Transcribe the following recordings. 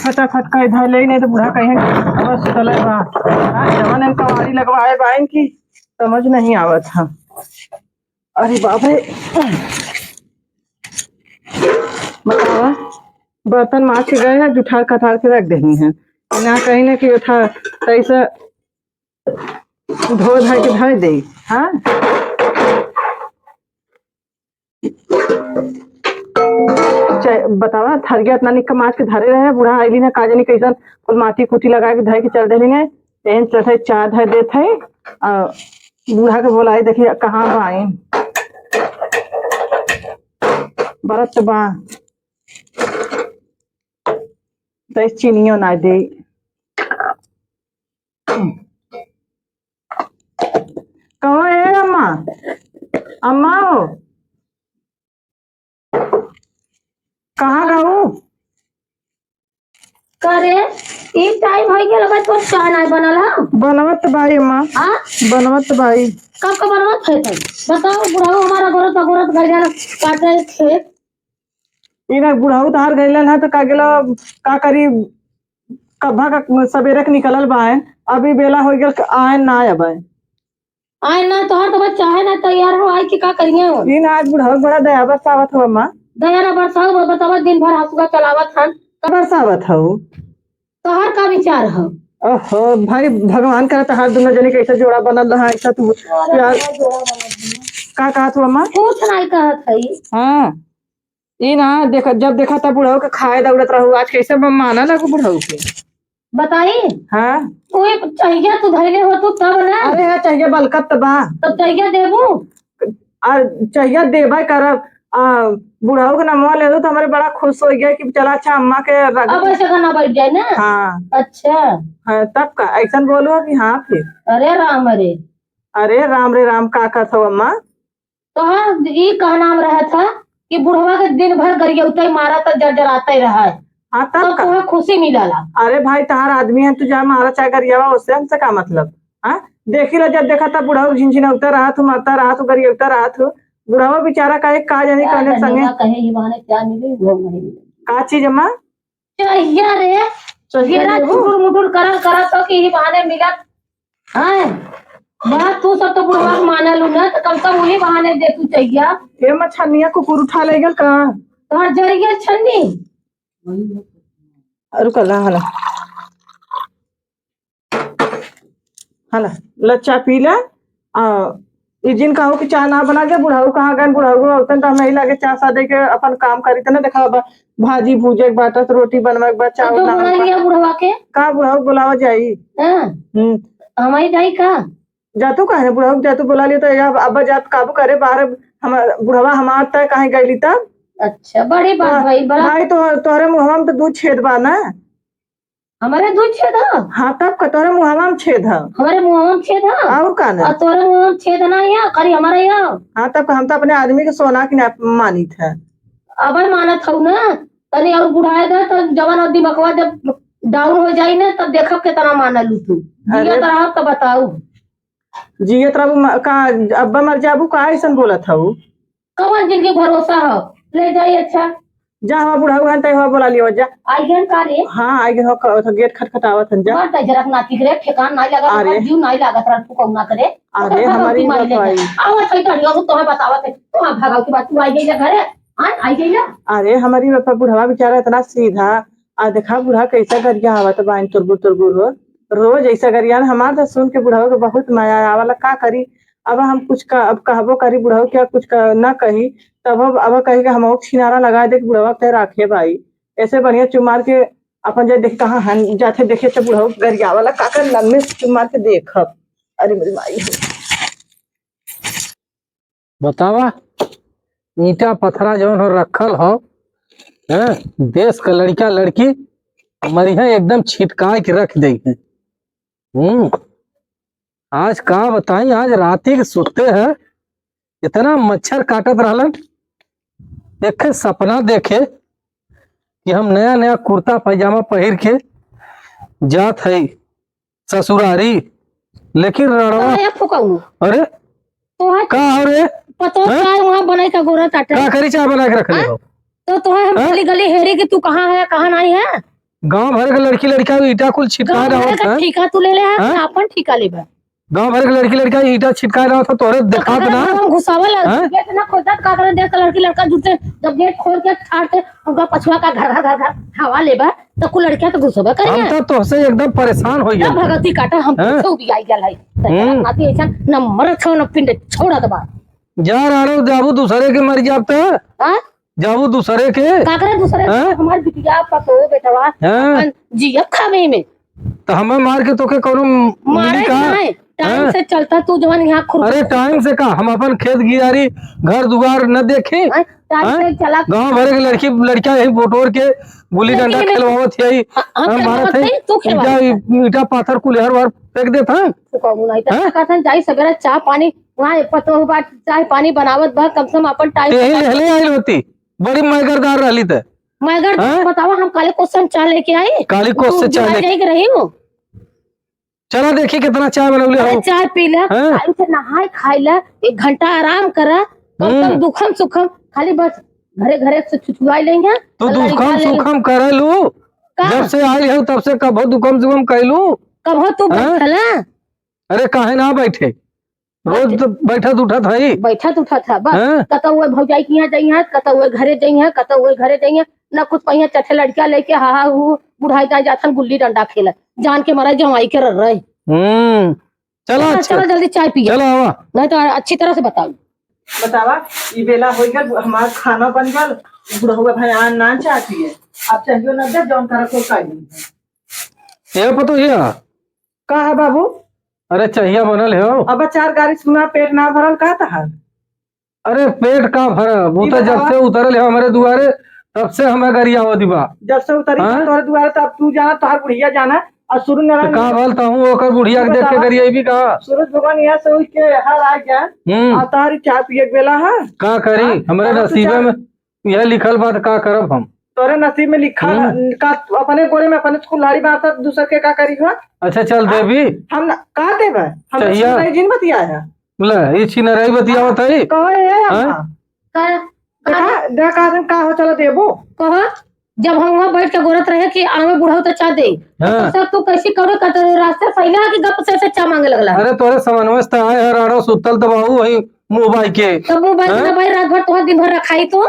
फटाफट का इधर ले नहीं तो बूढ़ा कहीं बस चले बा जवन हम कवारी लगवाए बाइन की समझ नहीं आवत था। अरे बाप रे बतावा बर्तन मार के गए हैं जुठार कठार के रख देनी है ना कहीं ना कि था कैसा धो धा के धर दे। हाँ बतावा थरिया इतना निक माछ के धरे रहे बूढ़ा आईली ने काजनी कैसन फुल माटी कुटी लगा के धर के चल देली ने एहन चढ़े चार धर देत है बूढ़ा के बोलाई देखिए कहाँ बाई बरत बा दस चीनियो ना दे कहो है अम्मा अम्मा हो कहाँ रहू करे ई टाइम हो गेल बस तो चाय नहीं बनल है बनवत भाई अम्मा बनवत भाई कब का बनवत है बताओ बुढ़ाओ हमारा गोरत घर जाना काटे थे इना बुढ़ाऊ तार गइलन है तो का गेला का करी कभा का सवेरे के निकलल बाए अभी बेला हो गेल आए ना अबे आए ना तोहर तो बच्चा है ना तैयार हो आई कि का करिए हो इन आज बुढ़ाऊ बड़ा दया बरसावत हो अम्मा दया ना बरसाओ बतावा दिन भर हंसुआ चलावत हन कब बरसावत हो तोहर का विचार हो ओहो भाई भगवान करे तहार दोनों जने कैसे जोड़ा बनल रहा ऐसा तू यार का कहा तू अम्मा कुछ नहीं कहत है हाँ ई ना देखा जब देखा था बुढ़ाऊ के खाए दौड़त रहू आज कैसे माना लगू बुढ़ाऊ के बताई हाँ ओए चाहिए तू धैले हो तू तब ना अरे यार चाहिए बलकत बा तब चाहिए देबू और चाहिए देबा करब बुढ़ाऊ के नमवा ले दो तो हमारे बड़ा खुश हो गया कि चला अच्छा अम्मा के अब ऐसे गाना बैठ जाए ना हाँ अच्छा हाँ तब का ऐसा बोलो कि हाँ फिर अरे राम अरे राम रे राम का करता अम्मा तो हाँ ये कहा नाम रहा था कि बुढ़वा के दिन भर गरियौता ही मारा तो जर्जराता ही रहा है हाँ तब का तुम्हें खुशी मिला अरे भाई तहार आदमी है तू जा मारा चाहे गरियावा उससे हमसे का मतलब हाँ देखी ला जब देखा था बुढ़ाऊ झिनझिना उतर रहा तू मरता रहा तू गरियौता रहा तू बुढ़ावा बेचारा का एक काज नहीं करने संगे कहे ही बहाने क्या मिले वो नहीं मिले का चीज अम्मा चाहिए रे चाहिए मुटुर मुटुर करा तो कि ही बहाने मिला हाँ बात तू सब तो बुढ़वा माना लू ना तो कम से कम वही बहाने दे तू चाहिए ये मछनिया कुकुर उठा ले गल का तोहर जरिया छन्नी रुक ला हला हला लच्चा पी ले जिन कहो कि चाय ना बना के बुढ़ाऊ कहाँ गए बुढ़ाऊ औतन तो हमें लगे चाय सादे के अपन काम करी थे ना देखा भाजी भूजे के बाटा रोटी बनवा के बाद चावल बना लिया बुढ़वा के का बुढ़ाऊ बुलावा जाई हमारी जाई का जातू कहे बुढ़ाऊ जातू बुला लिया तो अब जात काबू करे बाहर हम बुढ़वा हमार तय कहीं गई तब अच्छा बड़ी बात भाई बड़ा भाई तो तोहरे मुहवा में तो दूध छेद बा ना हमारे दूध छेद है हाँ तब का तोहरे मुहवा में छेद है हमारे मुंह में छेद है और का ना तोरे मुंह में छेद ना है करी हमारे यहाँ हाँ तब हम तो अपने आदमी के सोना की मानी थे अब मानत हूँ ना तनी और बुढ़ाए दे तो जवान और दिमागवा जब डाउन हो जाये ना तब देखब के तरह माना लू तू जिया तो बताऊ जिये तरह का अब्बा मर जाबू का ऐसा बोला था कौन जिनकी भरोसा हो ले जाइए अच्छा जा हवा बुढ़ा हुआ तय हवा बोला लियो जा आइगन का रे हां आइगन हो गेट खटखटावत हन जा मर त जरक नाती रे ठेकान नहीं लगा अरे जीव नहीं लागत रहा तू कौन ना करे अरे हमारी बात आई आवा सही करियो तो बतावत तो भगाव की बात तू आई गई घरे आई गई ना अरे हमारी बापा बुढ़वा बेचारा इतना सीधा आ देखा बुढ़ा कैसा गरिया आवत बाइन तुरबुर हो रोज ऐसा गरिया हमार तो सुन के बुढ़ाओ के बहुत माया आवाला का करी अब हम कुछ का अब कहबो करी बुढ़ाओ क्या कुछ ना कही तब अब कही कि हम किनारा लगा दे बुढ़वा के राखे भाई ऐसे बढ़िया चुमार के अपन जो देख कहाँ जाते देखे तो बुढ़ाओ गरिया वाला का कर लम्बे चुमार के देखब अरे मेरी माई बतावा ईटा पत्थरा जौन हो रखल हो देश का लड़का लड़की मरिया एकदम छिटका के रख दे आज का बताई आज राती के सुते है इतना मच्छर काटत रहलन देखे सपना देखे कि हम नया नया कुर्ता पैजामा पहिर के जात है ससुरारी लेकिन रड़वा अरे तो का अरे पतो चाय वहां बनाई का गोरा काटे का करी चाय बना के रख ले तो हम गली गली हेरी कि तू कहाँ है कहाँ नहीं है गांव भर के लड़की लड़का ईटा कुल छिटका गाँव रहा भर का था। ठेका तू ले ले है, हाँ? अपन ठेका लेबा। गांव भर के लड़की लड़का ईटा छिटका रहा था तोरे देखा ना। हम घुसावल हाँ? गेट ना खोलता का करे देख लड़की लड़का जुटे, जब गेट खोल के छाड़ते उनका पछुआ का घर घर घर घर हवा लेबा तो कुल लड़कियां तो घुसबा हम करिए। तो तोहसे एकदम परेशान हो ना गए। भगती काटा हम हाँ? तो भी आई गल है नाती ऐसा न मरत हो न पिंड छोड़ा दबा। जा राणो जाबू दूसरे के मर जाब तो हां जाबू दूसरे के। का करे दूसरे हाँ? हमार बिटिया पतो बेटवा हाँ? अपन जियब खावे में तो हमें मार के तोके कोनो मारे मिली का? नहीं टाइम हाँ? से चलता तू जवान यहाँ खुर अरे टाइम से का हम अपन खेत गिरारी घर दुआर न देखे। टाइम से चला गांव भर के लड़की लड़का यही बोटोर के गुल्ली डंडा लेकिन- खेलवावत यही हम मारत है खेलवावत तू खेलवा ईटा ईटा पाथर कुल्हर वार फेंक देता है। तू कहू नहीं हाँ? तो कहता जाई सवेरे चाय पानी वहाँ पतो बा चाय पानी बनावत बा कम से कम अपन टाइम यही लेहले आई होती बड़ी मगरदार रहली त मगर हाँ? बतावा हम काले क्वेश्चन चाय लेके आई काली कोस से चाय लेके रही हूँ। चला देखी कितना चाय बनौले अरे हो। चाय पी ले हाँ? टाइम से नहाए खाई ले 1 घंटा आराम करा कम कम दुखम सुखम खाली बस घरे घरे से छुछुआई लेंगे तो दुखम सुखम करे लू का? जब से आई हो तब से कभो दुखम सुखम कहलू। कब हो तू हाँ? बैठला अरे काहे ना बैठे रोज तो बैठत उठत है। बैठा था बस हाँ? कत हुए भौजाई के यहाँ जाइए कत हुए घरे जाइए कत हुए घरे जाइए न कुछ पहिया चठे लड़किया लेके हा हु बुढ़ाई का जाथन गुल्ली डंडा खेला जान के मारा जमाई के रह रहे। चला अच्छा चलो जल्दी चाय पिए चला आवा। नहीं तो अच्छी तरह से बताओ। बतावा ई बेला हो गल हमार खाना बन गल बुढ़वा भैया ना चाहती है आप चाहिए ना दे जौन करा को काई ये पतो ये का है बाबू। अरे चाहिए बनल हो। अब 4 गाड़ी सुना पेट ना भरल का था। अरे पेट का भर वो तो जब से उतरल है हमारे दुआरे तब से हमें गरिया हो दिबा। जब से उतरी हाँ? तोहरे दुआरे तब तू जाना तोहर बुढ़िया जाना और सूरज तो नारायण कहाँ बोलता हूँ ओकर बुढ़िया के देख के गरिया भी कहा। सूरज भगवान यहाँ से उठ के हर आ गया और तोहरी चाय पिए के बेला है। का करी हमारे हाँ, तो नसीबे चाय- में यह लिखल बात का करब हम। तोरे नसीब में लिखा का अपने गोरे में अपने कुल्हाड़ी बांटा दूसर के का करी हुआ अच्छा चल देवी हम ना का देबे हम चाहिए। नहीं जिन बतिया है ले ये छिनराई बतियावत है। कहे है हाँ? का देखा का हो चलो देबो कहा जब हम वहाँ बैठ के गोरत रहे कि आवे बुढ़ाऊ तो चाय दे हाँ? तो तू कैसी करो का रास्ते सही है कि गप से चाय मांगे लगला। अरे तोरे समन्वय से आए है राणो सुतल तो बाहू वही मोबाइल के। तब मोबाइल हाँ? ना भाई रात भर तो दिन भर रखाई तो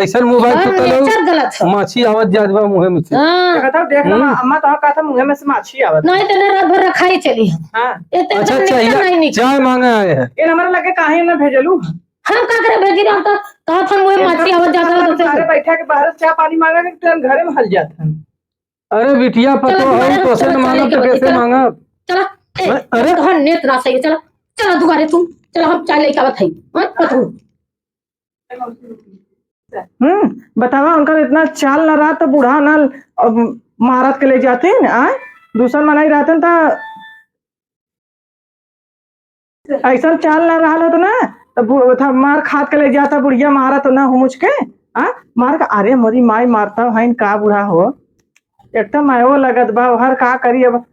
ऐसा मोबाइल और सुतल नेचर गलत है। माछी आवत जात बा मुहे में से। हाँ कहता देख ला अम्मा तो कहा था मुंह में से माछी आवत नहीं तो ना रात भर रखाई चली हां इतने अच्छा नहीं चाहिए निकल चाय मांगे आए हैं। ये हमारे लगे काहे ना भेजलू हम का करे भेजी हम तो कहा था मुझे माछी आवत जाता तो सारे बैठा के बाहर चाय पानी मांगा के तुरंत घरे में हल जात हन। अरे बिटिया पतो चलो, है चलो, तो से चलो, मांगा चलो, तो कैसे चलो। मांगा। चला अरे कहा नेत ना सही चलो चलो दुबारे तुम चलो हम चाय लेके आवत हई मत पतू बतावा उनका इतना चाल ना रहा तो बूढ़ा ना अब मारत के ले जाते न आ दूसरा मनाई रहते न तो ऐसा चाल ना रहा तो ना तो था मार खाद के ले जाता बुढ़िया मारा तो ना हुमुच के आ मार का अरे मोरी माई मारता है का बूढ़ा हो एक तो मायो लगत बा हर का करी अब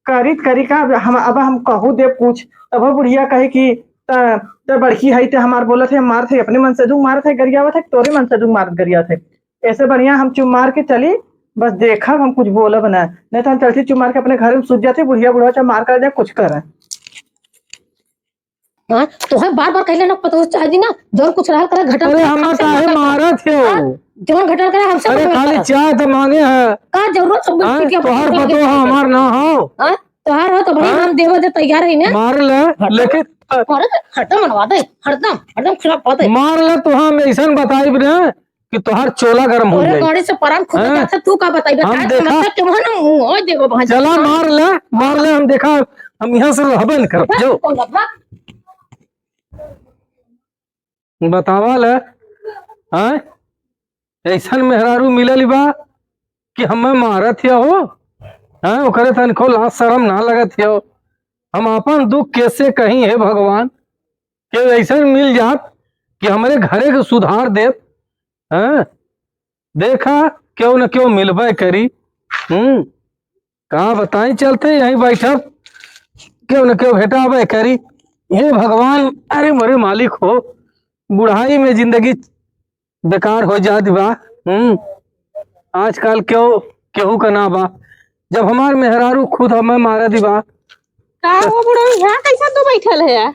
करी का हम अब हम कहू दे पूछ अब बुढ़िया कहे कि तो बड़की है ते हमार बोलत है मार थे अपने मन से दू मार थे गरिया थे तोरे मन से दू मार गरिया थे ऐसे बढ़िया हम चुम मार के चली बस देखा हम कुछ बोलब ना नहीं तो हम चलती चुम मार के अपने घर में सूझ जाते बुढ़िया बुढ़ा चाहे मार कर जाए कुछ करे। हां तो है बार-बार कहले ना पतो चाहिए ना जो कुछ रहा करे घटा अरे हम काहे मारत थे जो घटा करे हमसे अरे खाली चाय तो मांगे है का जरूरत सब हाँ? कुछ तोहर पतो है हमार ना हो हां तोहार हो तो भाई हम देव दे तैयार है ना मार ले लेकिन अरे हरदम मनवा दे हरदम खिलाफ होते मार ले तो हम ऐसा बताई ना कि तोहर चोला गरम हो अरे जाए। गाड़ी से परान खुद हाँ? जाता तू का बताई हम बता देखा- मतलब के वहां ना मुंह देगो भाई चला मार ले हम देखा हम यहाँ से रहबे न कर जो बतावा ले हाँ ऐसा मेहरारू मिलल बा कि हमें मारत हो हाँ ओकरे तनिको लाज शरम ना लगत हो। हम अपन दुख कैसे कहीं है भगवान कि ऐसा मिल जात कि हमारे घरे के सुधार देत। हाँ देखा क्यों न क्यों मिलबे करी। कहाँ बताई चलते यहीं बैठब क्यों न क्यों भेटाबे करी। हे भगवान अरे मरे मालिक हो बुढ़ाई में जिंदगी बेकार हो जाती बा। आजकल क्यों केहू का ना बा। जब हमार मेहरारू खुद हमें मारे दिबा का हो बुढ़ऊ यहाँ कैसा तू बैठल है यार?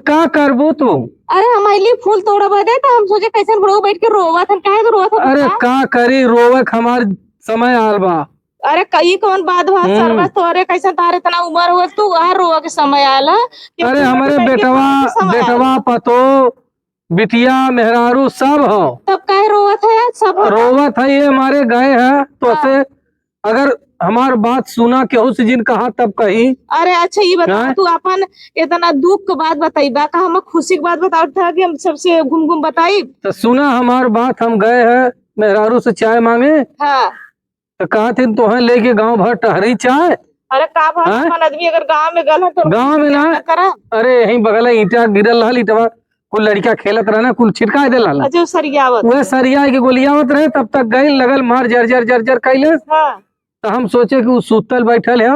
का करबू तू? अरे हम अइली फूल तोड़वा दे तो हम सोचे कैसे बुढ़ऊ बैठ के रोवत हन, काहे तो रोवत हन? अरे का करी, रोवक हमार समय आल बा। अरे कई कौन बात हुआ सरबस तोरे कैसे तारे इतना उम्र हुआ तू आ रोवा के समय आला कि अरे फूल हमारे बैठ के बेटवा रोवे के समय आला। बेटवा पतो बिटिया मेहरारू सब हो तब काहे रोवत है यार सब? रोवत है, ये हमारे गए हैं तो से अगर हमार बात सुना केहू से जिन कहा तब कही। अरे अच्छा ये बता हाँ? तू अपन इतना दुख के बात बताइबा का हम खुशी की बात बताओ था कि हम सबसे घूम घूम बताई? तो सुना हमार बात, हम गए हैं मेहरारू से चाय मांगे हाँ। तो कहा थे तुहें लेके गांव भर टहरी चाय। अरे का बात हाँ? अपन आदमी अगर गांव में गल है तो गांव में ना, करा। अरे यही बगल ईटा गिरल रहा ईटवा, कुल लड़का खेलत रहा ना, कुल छिटका दे ला अच्छा सरियावत। वह सरिया के गोलियावत रहे, तब तक गई लगल मार जर्जर जर्जर कैले। हाँ तो हम सोचे कि उ सुतल बैठल है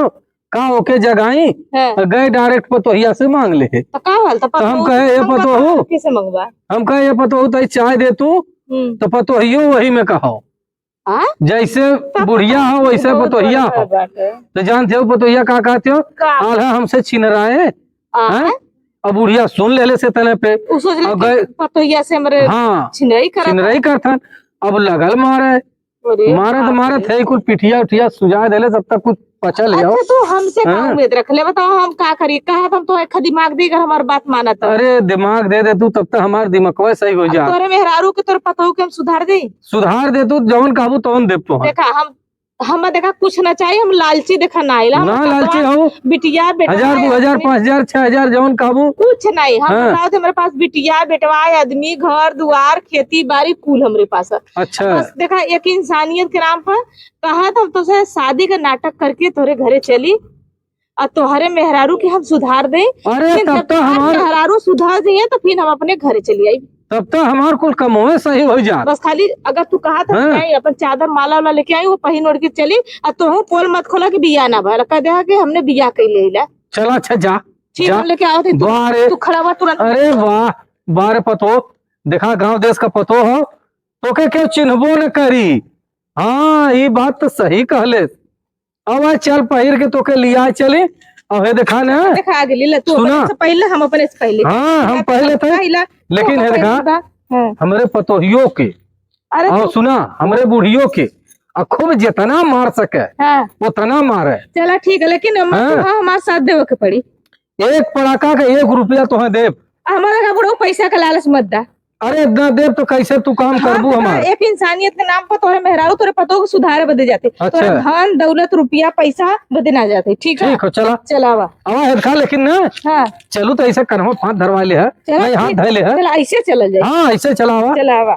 का ओके जगाई, हाँ। गए डायरेक्ट पतोहिया से मांग ले। तो का हाल? तो हम कहे ये पतोहू, कैसे मंगवा? हम कहे ये पतोहू तो चाय दे तू, तो पतोहियो वही में कहो हाँ? जैसे बुढ़िया हो वैसे पतोहिया हो। तो जानते हो पतोहिया का कहते हो? का? आल्हा हमसे छिनराए हैं? अब बुढ़िया सुन ले से तने पे उ सोच अब ले गए, पतोहिया से हमरे हाँ छिनराई करा। छिनराई करथन। अब लगल मारे, अरे मारत बाप मारत रे। है कुल पिठिया उठिया सुझा देले, सब तक कुछ पचल है। अच्छा तू हमसे का हाँ? उम्मीद रख ले? बताओ हम का करी? कहा हम तो एक दिमाग देगा हमार बात माना तो। अरे दिमाग दे दे तू, तब तक हमार दिमाग सही हो जा। तोरे मेहरारू के तोरे पतोहू के हम सुधार दे। सुधार दे तू, जवन कहबू तवन देव तो देखा हम देखा कुछ ना चाहिए, हम लालची देखा ना आइला। ना लालची हो, बिटिया बेटा 1000 2000 5000 6000 जवन कहबू। कुछ नहीं हम हाँ। बताओ तो हमारे पास बिटिया बेटवा आदमी घर दुआर खेती बाड़ी कुल हमारे पास है। अच्छा बस देखा एक इंसानियत के नाम पर कहा था तो से शादी का नाटक करके तोरे घरे चली और तोहरे मेहरारू के हम सुधार दे। अरे फिर तब जब तो तोहार हमार मेहरारू सुधार दिए तो फिर हम अपने घरे चली आई। तब तो हमार कुल कमोए सही हो जा। बस खाली अगर तू कहा था हाँ। नहीं अपन चादर माला वाला लेके आई वो पहन ओढ़ के चली और तू पोल मत खोला कि बिया ना भर कह दे कि हमने बिया कई ले ला। चल अच्छा जा ठीक जा। हम लेके आओ थे वाह रे, तू खड़ा हुआ तुरंत। अरे वाह बारे पतो, देखा गांव देश का पतो हो तो के क्यों चिन्हबो न करी। हाँ ये बात तो सही कहले। अब चल पहिर के तो के लिया चली। अब है देखा ना, देखा आगे ले तू सुना? अपने से पहले हम अपने से पहले। हाँ हम पहले थे, लेकिन है देखा हमारे पतोहियों के अरे और सुना हमारे बुढ़ियों के खूब जितना मार सके हाँ उतना मारे। चला ठीक है लेकिन हाँ। हमारे साथ देवे के पड़ी। एक पड़ाका का 1 रुपया तो है देव। हमारा का बुढ़ऊ पैसा का लालच मत दा। अरे इतना देव तो कैसे तू काम करबू हमार। एक इंसानियत के नाम पर तोरे मेहरारू तोरे पतोह को सुधारे बदे जाते। अच्छा। तोरे धन दौलत रुपया पैसा बदे ना जाते। ठीक है ठीक हो चला चलावा। आवा है देखा, लेकिन ना हाँ चलू तो ऐसे कन्हो हाथ धरवा ले है, चला नहीं हाथ धैले है। चला ऐसे चल जाए। हाँ ऐसे चलावा। चलावा।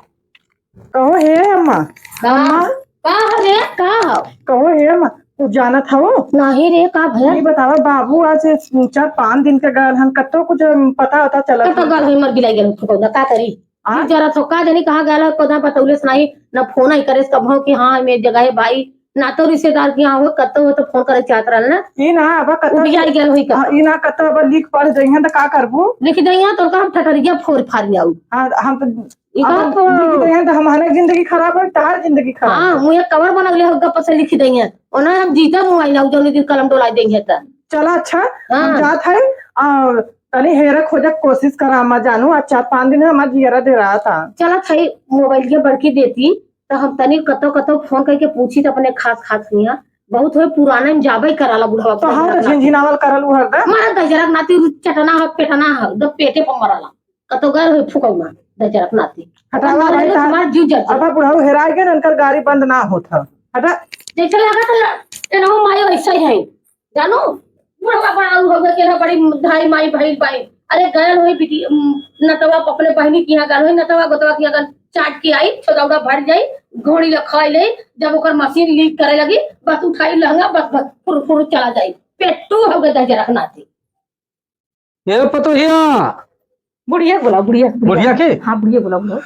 कहो हे अम्मा, अम्मा का रे का कहो हे अम्मा, तू जानत हवो? नहीं रे का भैया नहीं बतावा बाबू आज 4-5 दिन के गल हम कतो कुछ पता होता चला। तो गल हुई मर गिलाई गेल को ना का करी हाँ? जरा तो का जानी कहाँ गया को ना पतौलेस नहीं ना फोन ही करे कब हो कि हाँ मेरी जगह है भाई ना तो रिश्तेदार की यहाँ हो कतो हो तो फोन करे चाहत रहल ना ई ना अब कतो उबिया गेल हुई का ई ना कतो अब लिख पढ़ जइहन त का करबू? लिख दइया तो हम ठठरिया फोड़ फाड़ आऊ हां हम तो ई का अब लिख दइहन त हमारे जिंदगी खराब है, तार जिंदगी खराब हाँ है। मुझे कवर बनल हो गप से लिख दइया ओना हम जीता मोबाइल आऊ जौन दिन कलम डोला देंगे त चला अच्छा हम हाँ। जात है और तनी हेरा खोजक कोशिश करा अम्मा जानू। आज 4-5 दिन हमारा जियरा दे रहा था। चला थई मोबाइल के बड़की देती तो हम तनी कतो कतो फोन करके पूछी तो अपने खास खास निया बहुत हो पुराना में जाबे कराला बुढ़वा तो हाँ तो झिनझिनावल करल उ हरदम। मारा गजरक नाती चटना हो पेटना हो दो पेटे पर मरला कतो गल हो फुकौना गजरक नाती हटावा भाई ता हमार जीव जल अब बुढ़ाऊ हेरा गए ना, उनकर गाड़ी बंद ना होत ह। हटा जैसे लगा तो एनो मायो ऐसा ही है जानो बुढ़वा बड़ा हो गया के बड़ी धाई माई भाई भाई अरे गल होई बिटी नटवा अपने बहनी की यहाँ गल होई नटवा गोतवा की यहाँ चाट के आई छोटा भर जाई घोड़ी लखाई ले जब ओकर मशीन लीक करे लगी बस उठाई लहंगा बस फुर फुर चला जाई पेटू हो गए दे रखना थी ये पतोहिया बुढ़िया बोला बुढ़िया बुढ़िया के हाँ बुढ़िया बोला बोला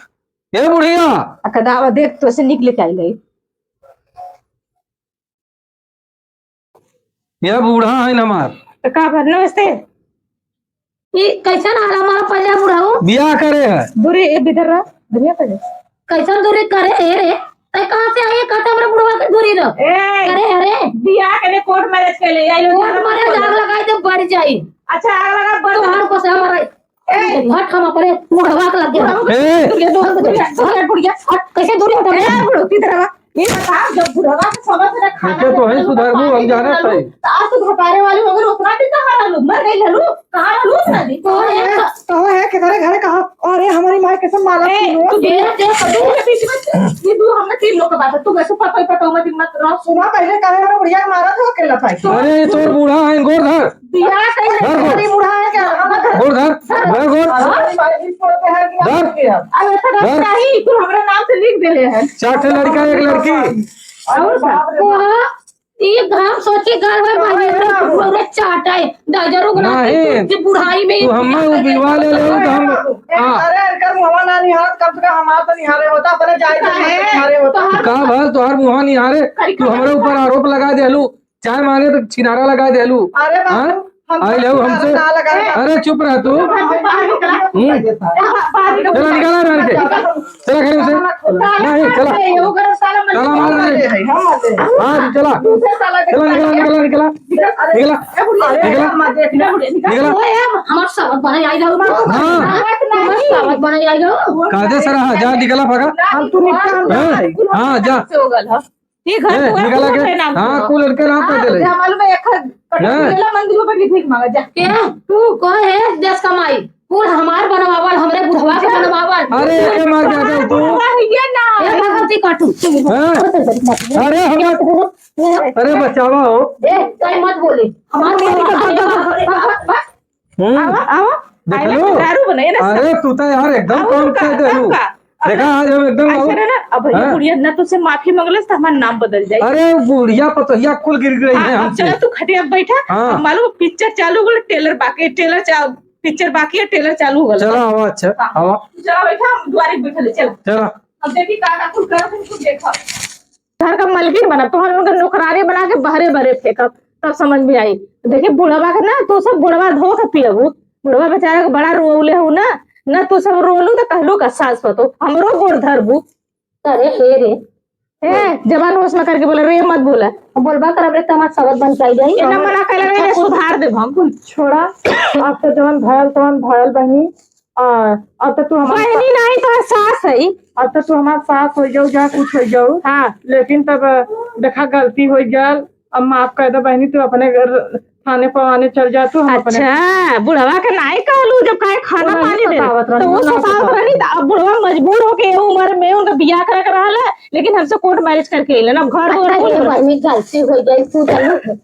ये बुढ़िया कदावा देख तो से निकले के आई गई। ये बूढ़ा है न हमार तो का भर नमस्ते ये कैसा ना हमारा पहले बुढ़ाऊ बियाह करे है। बुरे ए बिधर रहा दुनिया पे कैसा दूरी करे ए रे तय कहां से आई कहता हमरा बुढ़वा के दूरी रह ए अरे अरे बियाह के कोर्ट मैरिज के ले आई और मारे आग लगाई तो बढ़ जाई अच्छा आग लगा तो हर को से हमारा हट हम अपने बुढ़वा के लग गया ए ये दो हट बुढ़िया हट कैसे दूरी हट ए बुढ़ती तरह ये बता जब बुढ़वा के समझ से खाना ठीक है तो है सुधरबू हम जाने सही आज तो घटारे वाली मगर उतना भी कहां रहलू मर गई रहलू कहां रहलू ना दी तो है के घरे कहा अरे हमारी माँ कैसे माला तू दे दे कदू के बीच में ये दू हमने 3 लोग के बात है तू कैसे पटो मत मत रह सुना पहले कहे हमरा बुढ़िया के मारा था अकेला पाई अरे तोर बूढ़ा है गोर धर बियाह कैसे हमारी बुढ़ा है क्या गोर धर गोर हमारी माई बोलते हैं कि धर। आप अब ऐसा धर। नहीं तू हमारे नाम से लिख देले है 4 लड़का एक लड़की और बाप रे बाप। ये घाम सोची घर में भाई पूरे चाटाई दाजरो बना नहीं। के बुढ़ाई में तू हमें वो बिलवा ले तो हम हाँ अरे इनका मुहवा ना निहार कम से कम हमारा तो निहारे होता अपने जाए तो निहारे होता का भल तोहर मुहा नहीं हारे तू हमारे ऊपर आरोप लगा देलू चाय मांगे तो छिनारा लगा देलू अरे हाँ? बाबू हम आई लहू हमसे ना लगाए अरे चुप रह तू बाहर निकला चला निकाला मार के चला खड़े से नहीं चला वो कर साला चला मार दे हम आते हैं हाँ चला साला चला निकला निकला निकला निकला मत देखना निकला हमार सावत बनाई आई जाओ हाँ। हमार सावत बनाई आई जाओ कादे सरा जा निकला भगा हम तू निकल हम हाँ, हाँ जा हो गल ह ठीक है ए, निकला के हाँ कुल लड़के नाम पे दे ले मालूम है एक कटोला मंदिर पर भीख मांगा जा के तू कहे देश कमाई पूरा हमार बनवावल हमरे बुढ़वा के बनवावल अरे ये मार के आ तू ये ना ए भगवती काटू हाँ? अरे हम अरे बचावा हो ए कहीं मत बोले हमार आओ देख लो दारू बनाए ना अरे तू तो यार एकदम कौन कह दे लू देखा आज हम एकदम ऐसे ना अब भैया बुढ़िया ना तुझसे माफी मांगले तो हमारा नाम बदल जाए अरे बुढ़िया पतोहिया कुल गिर गई है अब हमसे चलो तू खटिया पे बैठा हाँ। अब मालूम पिक्चर चालू हो गया पिक्चर बाकी है टेलर चालू हो गया चला आवा अच्छा आवा चलो बैठा हम द्वारे पे बैठे चलो चला अब देखी का कुछ कर तुम देखा घर का मलकिन बना तो हम नौकरानी बना के बहरे बहरे फेंका तब समझ में आई देखिए बुढ़वा का ना तो सब बुढ़वा धो के पियबू बुढ़वा बेचारा के बड़ा रोले हो ना तू सब रोलू तो कहलू का सास पतो हमरो गोड़ धरबू अरे हे रे जबान होश में करके बोला रे मत बोला बोलबा करब रे तमार सावत बन के आई जाई ये ना मना कैला रे सुधार दे हम छोड़ा अब तो जवन भयल बहनी अब तो तू हमारी बहनी नहीं तो सास है अब तो तू हमारे साथ हो जाओ जहाँ कुछ हो जाओ हाँ लेकिन तब देखा गलती हो जाल अब माफ कर दो बहनी तू अपने घर थाने पवाने चल जा तू हम अपने अच्छा बुढ़वा के नहीं कहलू जब काहे खाना तो पानी दे सतावत रही, तो वो ना सतावत सतावत रही तो अब बुढ़वा मजबूर हो के उम्र में उनका बियाह करा कर रहा लेकिन हमसे कोर्ट मैरिज करके अइले ना घर अरे बहनी गलती हो गई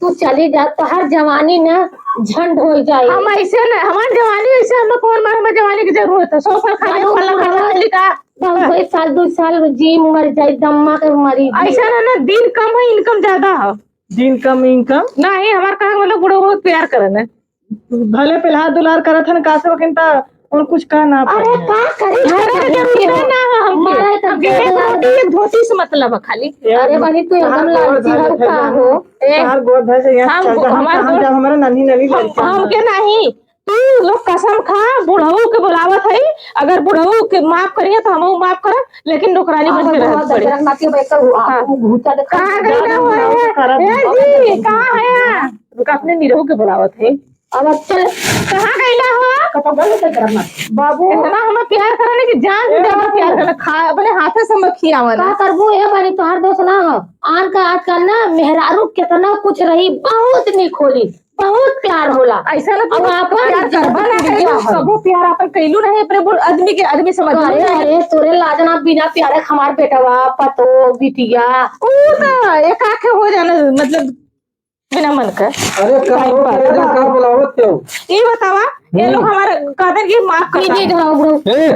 तू चली जा तो हर जवानी ना झंड हो जाए हम ऐसे ना हमारी जवानी ऐसे हम कौन मार हमें जवानी की जरूरत है 100 साल खाने को फल खाने का 2 साल 2 साल जी मर जाए दम्मा के मरी ऐसा ना दिन कम है इनकम ज्यादा है दिन कम इनकम नहीं हमारे कहा मतलब बुढ़ो बहुत प्यार करन भले पिल्हा दुलार करत हन का से वकिन ता और कुछ का ना अरे का करी एक धोती से मतलब है खाली अरे बहनी तू एकदम लालची हो का हो हर गोद भर से यहाँ हम- चल जा हमार हम गोद- जब हमारा नन्ही लड़की हमके नहीं तू लोग कसम खा बुढ़ऊ के बुलावत है अगर बुढ़ऊ के माफ करिए तो हम माफ करब लेकिन नौकरानी बन के रहत पड़ी कहाँ गई ना वो है ए जी कहाँ है रुका अपने निरहु के बुलावत है अब चल कहाँ गई ना हो बाबू इतना हमें प्यार कराने की जान से ज्यादा प्यार करना खा अपने हाथे से मत खियावन का करबू ए बनी तोहर दोस्त ना हो आन का आजकल ना मेहरारू कितना कुछ रही बहुत निक होली बहुत प्यार होला ऐसा ना अब आप प्यार करबा ना कइलू सबो प्यार अपन कइलू रहे अपने आदमी के आदमी समझ अरे अरे तोरे लाजना बिना प्यारे हमार बेटवा पतो बिटिया ऊ तो एक आंखें हो जाना मतलब बिना मन का अरे का हो करे जा का बुलावत क्यों ये बतावा ये लोग हमारे कहते कि माफ कर जी हाँ ब्रो ए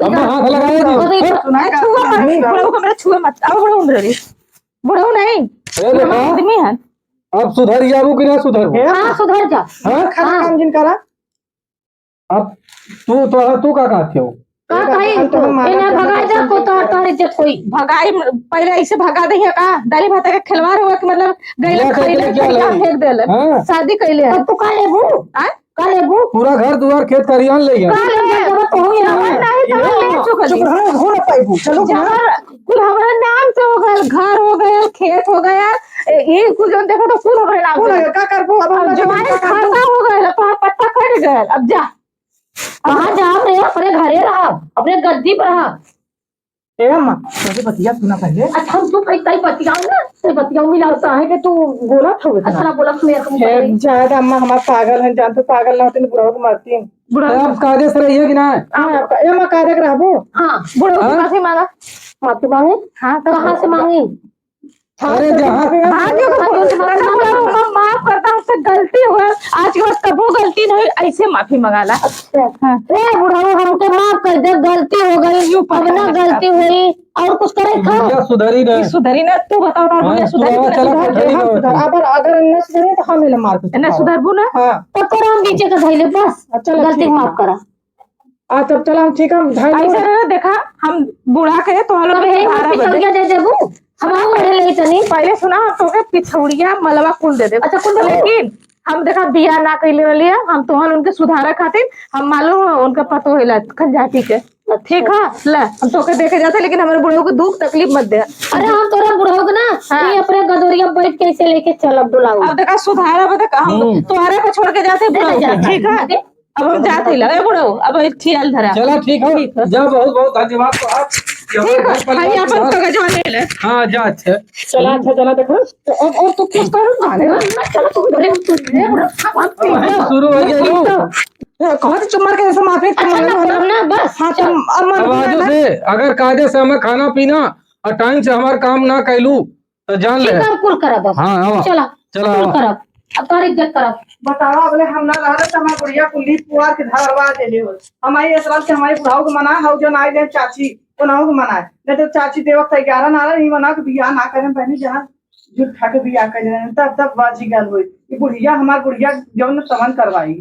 अब हाथ लगाए जी बुढ़ऊ को मेरा छुए मत अब बुढ़ऊ मेरे बुढ़ऊ नहीं ए देखा आदमी है अब सुधर जाबू कि ना सुधर हाँ सुधर जा हाँ खाना काम जिन करा अब तू का कहते हो का कही इन्हें भगा जा को तोहर इज्जत कोई भगाई पहले ऐसे भगा दे का दाली भात का खिलवाड़ हुआ कि मतलब गैला क्या खरीदे क्या खरीदा लगी? फेंक देले हाँ। शादी कैले है तू का लेबू का लेबू पूरा घर दुआर खेत खरियान ले गया। तो हो ना नहीं तो ले चुकल चुप रहो, हो ना पाइबू चलो कुल हमारे नाम से हो गया, घर हो गया, खेत हो गया, ये कुछ जो देखो तो कुल हमारे नाम से। का करबो अब अब जवानी खाता हो गया तो पट्टा कट गया। अब जा कहाँ जा रे, अपने घरे रहा, अपने गद्दी पर रहा। ए अम्मा मुझे बतिया सुना पहले। अच्छा हम तू कहीं बतियाऊ ना, ते बतियाऊ मिला है कि तू बोला था अच्छा बोला मेरे को है ज्यादा अम्मा हमार पागल है, जान तो पागल ना होती बुढ़ाओ को मारती है। आप कायदे से रहिए कि ना? ए अम्मा कायदे के रहबो। हाँ बुढ़ो की माफी मांगा। माफी मांगे। हाँ तो कहाँ से मांगी? अरे जहाँ माफ करता हूँ, गलती हुआ आज के बाद कबो गलती नहीं, ऐसे माफी मंगाला। ए बुढ़ाओ हमके माफ कर दे, गलती हो गई, अब ना गलती हुई और कुछ करे क्या सुधरी नहीं? सुधरी ना तू बताओ ना, हाँ, सुधरी तू चला कोठरी में बैठ। अगर न सुधरे तो हम मार के ना सुधरबू ना। हाँ तो तोरा हम नीचे का धैले बस चलो गलती ठीक माफ करा। तब चलो हम ठीक है ढाई ऐसा ना देखा हम बुढ़ा के तो हम लोग तब हे पिछड़िया दे देबू, हम आओ बढ़े ले तनी। पहले सुना हम तो के पिछौड़िया मलवा कुल दे दे। अच्छा कुल दे। लेकिन हम देखा बिया ना कैले लिया, हम तोहन उनके सुधारा खातिर हम मालूम उनका पतो होला खंजाती के ठीक है। ला हम तो के देखे जाते, लेकिन हमारे बुढ़ऊ को दुख तकलीफ मत दे। अरे हम तोरा बुढ़ाओ के ना हाँ। ये अपने गदोरिया बैठ के ऐसे लेके चलब बुलाऊ। अब देखा सुधारा बता हम तुम्हारे को छोड़ के जाते बुढ़ऊ के, ठीक है। अब हम जाते लगे बुढ़ऊ, अब ठियाल धरा। चलो ठीक है, जा बहुत बहुत धन्यवाद। तो आप ठीक है भाई अपन तो गजवा ले ले। हाँ जा अच्छा चला अच्छा चला देखो और तू कुछ करो जाने चलो तू बड़े तू शुरू हो गया। कौन चुम्मा के जैसे माफी ना बस हाँ तुम आवाजों से अगर कायदे से हमें खाना पीना और टाइम से हमारा काम ना कैलू तो जान ले। कुल करा बस। हाँ आवा चला चला कुल आवा। करब, अब तोर इज्जत करब। बतावा अगले हम ना रह रहे हमारे बुढ़िया कुल्ली पुआर के धरवा दे ले हमारी असराल से हमारे बुढ़ाओ को मना हो जो ना आए चाची उन्हों को मनाए नहीं तो चाची दे वक्त 11 ना नहीं मना के बियाह ना करें पहले जहाँ झूठ खा के बियाह कर तब बाजी गल हुई बुढ़िया हमारी बुढ़िया जो समन करवाई।